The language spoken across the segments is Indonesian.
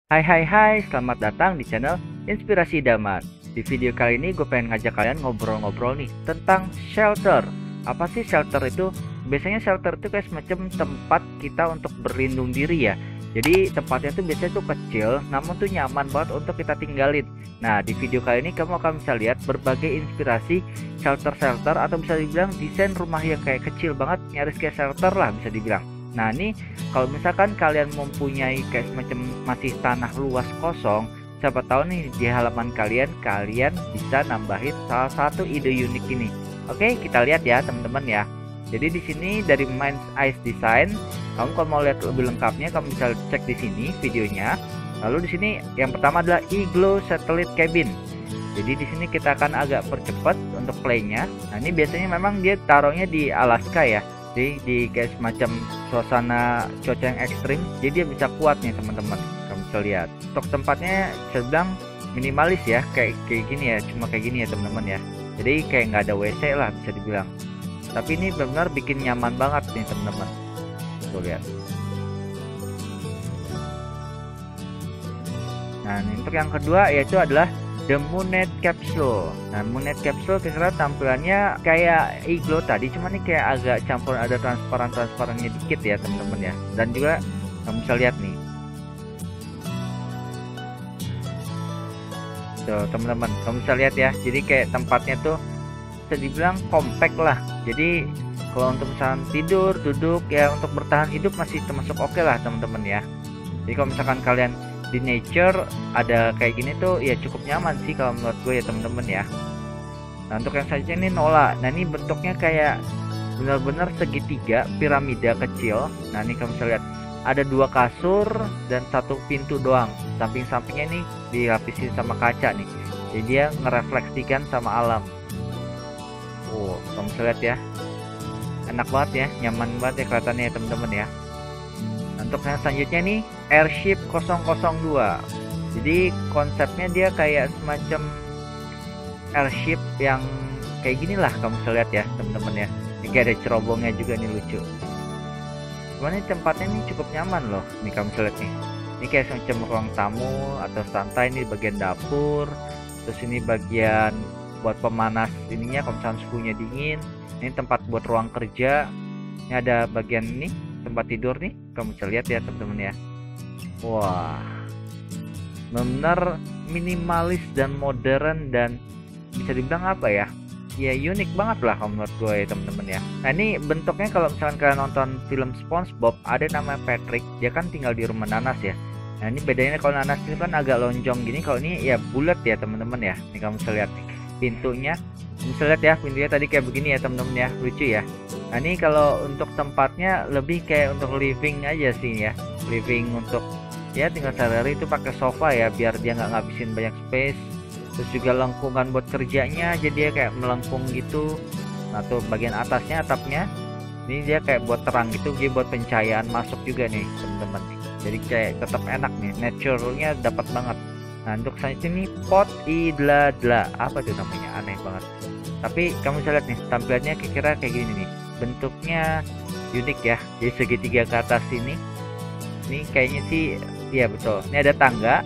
Hai hai hai, selamat datang di channel Inspirasi Damar. Di video kali ini gue pengen ngajak kalian ngobrol-ngobrol nih tentang shelter. Apa sih shelter itu? Biasanya shelter itu kayak semacam tempat kita untuk berlindung diri ya. Jadi tempatnya tuh biasanya tuh kecil, namun tuh nyaman banget untuk kita tinggalin. Nah, di video kali ini kamu akan bisa lihat berbagai inspirasi shelter-shelter atau bisa dibilang desain rumah yang kayak kecil banget, nyaris kayak shelter lah bisa dibilang. Nah, ini kalau misalkan kalian mempunyai kayak semacam masih tanah luas kosong, siapa tahu nih di halaman kalian bisa nambahin salah satu ide unik ini. Oke, kita lihat ya teman-teman ya. Jadi di sini dari Mind's Eyes Design, kamu kalau mau lihat lebih lengkapnya kamu bisa cek di sini videonya. Lalu di sini yang pertama adalah Igloo Satellite Cabin. Jadi di sini kita akan agak percepat untuk playnya. Nah, ini biasanya memang dia taruhnya di Alaska ya. Di kayak semacam suasana cuaca yang ekstrim, jadi dia bisa kuat nih teman-teman. Kamu bisa lihat untuk tempatnya sedang minimalis ya, kayak gini ya, cuma kayak gini ya teman-teman ya. Jadi kayak nggak ada WC lah bisa dibilang, tapi ini benar-benar bikin nyaman banget nih teman-teman. Tuh lihat. Nah, untuk yang kedua yaitu adalah The Moonlight Capsule. Nah, Moonlight Capsule kira-kira tampilannya kayak Igloo tadi, cuman ini kayak agak campur, ada transparannya dikit ya teman-teman ya. Dan juga kamu bisa lihat nih. Tuh teman-teman, kamu bisa lihat ya. Jadi kayak tempatnya tuh bisa dibilang compact lah. Jadi kalau untuk misalkan tidur, duduk ya, untuk bertahan hidup masih termasuk oke lah teman-teman ya. Jadi kalau misalkan kalian di nature ada kayak gini tuh ya cukup nyaman sih kalau menurut gue ya temen-temen ya. Nah, untuk yang selanjutnya ini Nola. Nah, ini bentuknya kayak benar-benar segitiga piramida kecil. Nah, ini kamu bisa lihat ada dua kasur dan satu pintu doang. Samping-sampingnya ini dilapisi sama kaca nih, jadi dia ngerefleksikan sama alam. Kamu bisa lihat ya, enak banget ya, nyaman banget ya kelihatannya ya temen-temen ya. Untuk yang selanjutnya nih Airship 002. Jadi konsepnya dia kayak semacam airship yang kayak gini lah, kamu bisa lihat ya teman-teman ya. Ini kayak ada cerobongnya juga nih, lucu. Cuman ini tempatnya nih cukup nyaman loh. Nih kamu bisa lihat nih. Ini kayak semacam ruang tamu atau santai, ini bagian dapur. Terus ini bagian buat pemanas ininya kalau misalnya suhunya dingin. Ini tempat buat ruang kerja. Ini ada bagian ini tempat tidur nih, kamu bisa lihat ya teman-teman ya. Wah, benar minimalis dan modern dan bisa dibilang apa ya, ya unik banget lah kalau menurut gue ya teman-teman ya. Nah, ini bentuknya kalau misalkan kalian nonton film SpongeBob, ada namanya Patrick, dia kan tinggal di rumah nanas ya. Nah, ini bedanya kalau nanas itu kan agak lonjong gini, kalau ini ya bulat ya teman-teman ya. Ini kamu bisa lihat nih pintunya, bisa lihat ya pintunya tadi kayak begini ya teman-teman ya, lucu ya. Nah, ini kalau untuk tempatnya lebih kayak untuk living aja sih ya, living untuk ya tinggal sehari-hari itu pakai sofa ya, biar dia nggak ngabisin banyak space. Terus juga lengkungan buat kerjanya, jadi dia kayak melengkung gitu. Nah, tuh bagian atasnya atapnya ini dia kayak buat terang gitu, jadi buat pencahayaan masuk juga nih teman-teman. Jadi kayak tetap enak nih, naturalnya dapat banget. Nah, untuk selanjutnya ini pot idladla, apa tuh namanya, aneh banget. Tapi kamu bisa lihat nih tampilannya kira-kira kayak gini nih, bentuknya unik ya. Jadi segitiga ke atas ini kayaknya sih iya betul. Ini ada tangga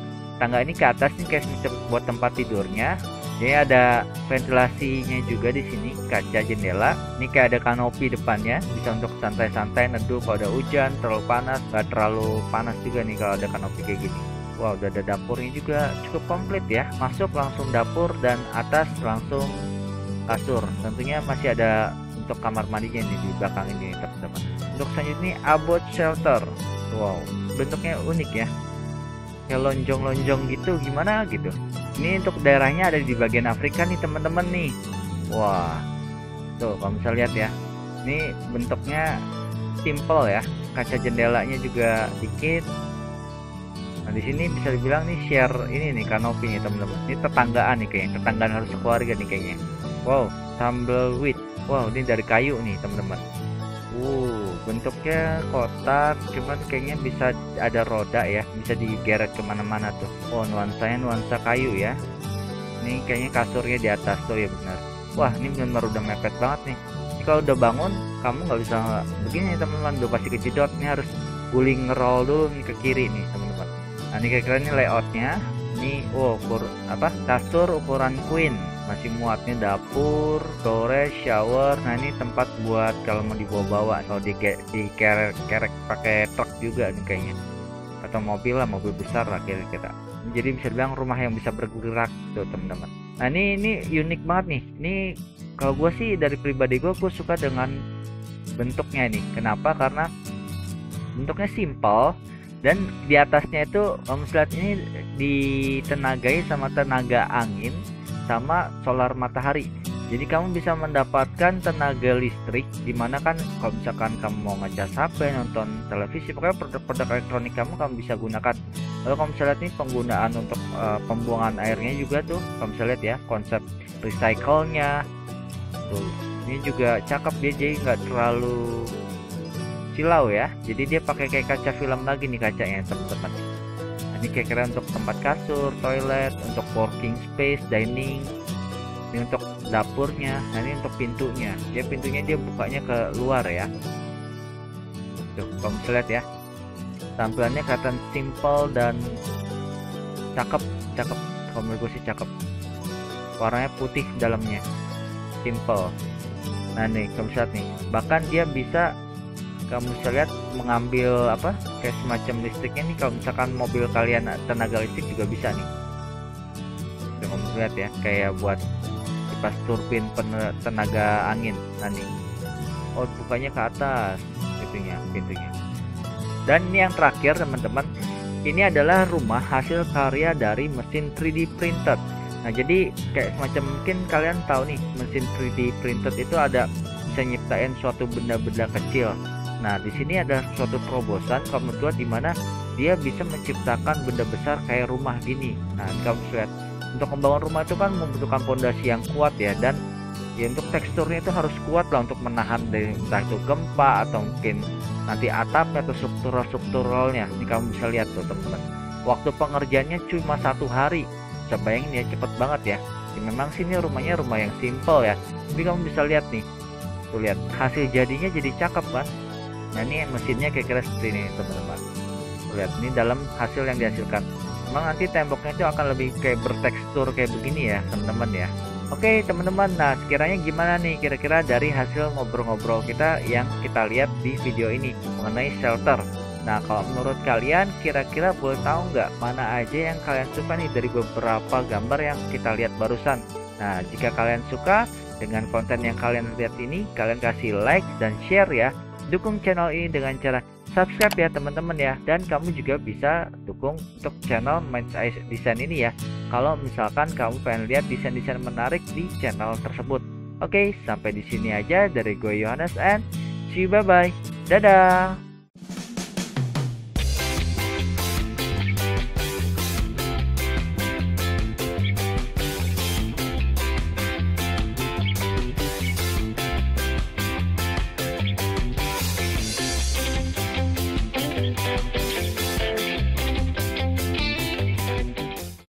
ini ke atas nih kayak semacam buat tempat tidurnya. Jadi ada ventilasinya juga di sini, kaca jendela. Ini kayak ada kanopi depannya, bisa untuk santai-santai neduh kalau ada hujan, terlalu panas, nggak terlalu panas juga nih kalau ada kanopi kayak gini. Wow, udah ada dapurnya juga cukup komplit ya. Masuk langsung dapur dan atas langsung kasur. Tentunya masih ada untuk kamar mandinya nih di belakang ini teman-teman. Untuk selanjutnya ini abode shelter. Wow, bentuknya unik ya, kayak lonjong-lonjong gitu, gimana gitu. Ini untuk daerahnya ada di bagian Afrika nih teman-teman nih. Wah, tuh kamu bisa lihat ya, ini bentuknya simple ya, kaca jendelanya juga dikit. Nah, di sini bisa dibilang nih share ini nih kanopi nih teman-teman. Ini tetanggaan nih kayaknya, tetanggaan harus keluarga nih kayaknya. Wow, tumbleweed. Wow, ini dari kayu nih teman-teman. Bentuknya kotak, cuman kayaknya bisa ada roda ya, bisa digeret kemana-mana tuh. Oh, nuansanya nuansa kayu ya. Ini kayaknya kasurnya di atas tuh ya, benar. Wah, ini benar-benar udah mepet banget nih. Kalau udah bangun, kamu nggak bisa begini teman-teman, udah pasti kejedot. Ini harus guling roll dulu nih ke kiri nih teman-teman. Nah ini kira-kira ini layoutnya. Ini kasur ukuran queen, masih muat nih, dapur, storage, shower. Nah ini tempat buat kalau mau dibawa-bawa, kalau dikerek pakai truk juga nih kayaknya, atau mobil lah, mobil besar lah kira-kira. Jadi bisa bilang rumah yang bisa bergerak tuh teman-teman. Nah ini unik banget nih. Ini kalau gue sih dari pribadi gue suka dengan bentuknya nih. Kenapa? Karena bentuknya simple. Dan di atasnya itu lihat ini ditenagai sama tenaga angin sama solar matahari. Jadi kamu bisa mendapatkan tenaga listrik, dimana kan kalau misalkan kamu mau ngecas HP, nonton televisi, pokoknya produk-produk elektronik kamu bisa gunakan. Lalu kamu bisa lihat nih penggunaan untuk pembuangan airnya juga tuh, kamu bisa lihat ya konsep recycle-nya. Tuh, ini juga cakep dia, jadi nggak terlalu silau ya. Jadi dia pakai kayak kaca film lagi nih kacanya teman-teman. Nah, ini kira-kira untuk tempat kasur, toilet, untuk working space, dining. Ini untuk dapurnya. Nah ini untuk pintunya. Pintunya dia bukanya ke luar ya. Tuh, kamu bisa lihat ya. Tampilannya kelihatan simple dan cakep. Kalau menurut gue sih cakep. Warnanya putih dalamnya. Simple. Nah nih kamu bisa lihat nih. Bahkan dia bisa, kamu bisa lihat, mengambil kayak semacam listriknya nih. Kalau misalkan mobil kalian tenaga listrik juga bisa nih. Tuh, kamu lihat ya, kayak buat kipas turbin tenaga angin. Nah nih, bukanya ke atas pintunya. Dan ini yang terakhir teman-teman, ini adalah rumah hasil karya dari mesin 3D printed. Nah jadi kayak semacam, mungkin kalian tahu nih, mesin 3D printed itu ada bisa nyiptain suatu benda-benda kecil. Nah di sini ada suatu terobosan kamu buat, dimana dia bisa menciptakan benda besar kayak rumah gini. Nah kamu lihat, untuk membangun rumah itu kan membutuhkan fondasi yang kuat ya, dan ya untuk teksturnya itu harus kuat lah untuk menahan dari entah itu gempa atau mungkin nanti atapnya atau strukturalnya. Ini kamu bisa lihat tuh teman-teman, waktu pengerjaannya cuma 1 hari. Bisa bayangin ya, cepet banget ya. Memang sini rumahnya rumah yang simple ya, tapi kamu bisa lihat nih, tuh lihat hasil jadinya jadi cakep kan. Nah ini mesinnya kira-kira seperti ini teman-teman. Lihat ini dalam hasil yang dihasilkan. Memang nanti temboknya itu akan lebih kayak bertekstur kayak begini ya teman-teman ya. Oke teman-teman, nah sekiranya gimana nih kira-kira dari hasil ngobrol-ngobrol kita yang kita lihat di video ini mengenai shelter. Nah kalau menurut kalian kira-kira boleh tahu nggak mana aja yang kalian suka nih dari beberapa gambar yang kita lihat barusan. Nah jika kalian suka dengan konten yang kalian lihat ini, kalian kasih like dan share ya. Dukung channel ini dengan cara subscribe ya teman-teman ya. Dan kamu juga bisa dukung untuk channel Minds Eye Design ini ya, kalau misalkan kamu pengen lihat desain-desain menarik di channel tersebut. Oke, sampai di sini aja dari gue Yohanes, and see you, bye bye. Dadah.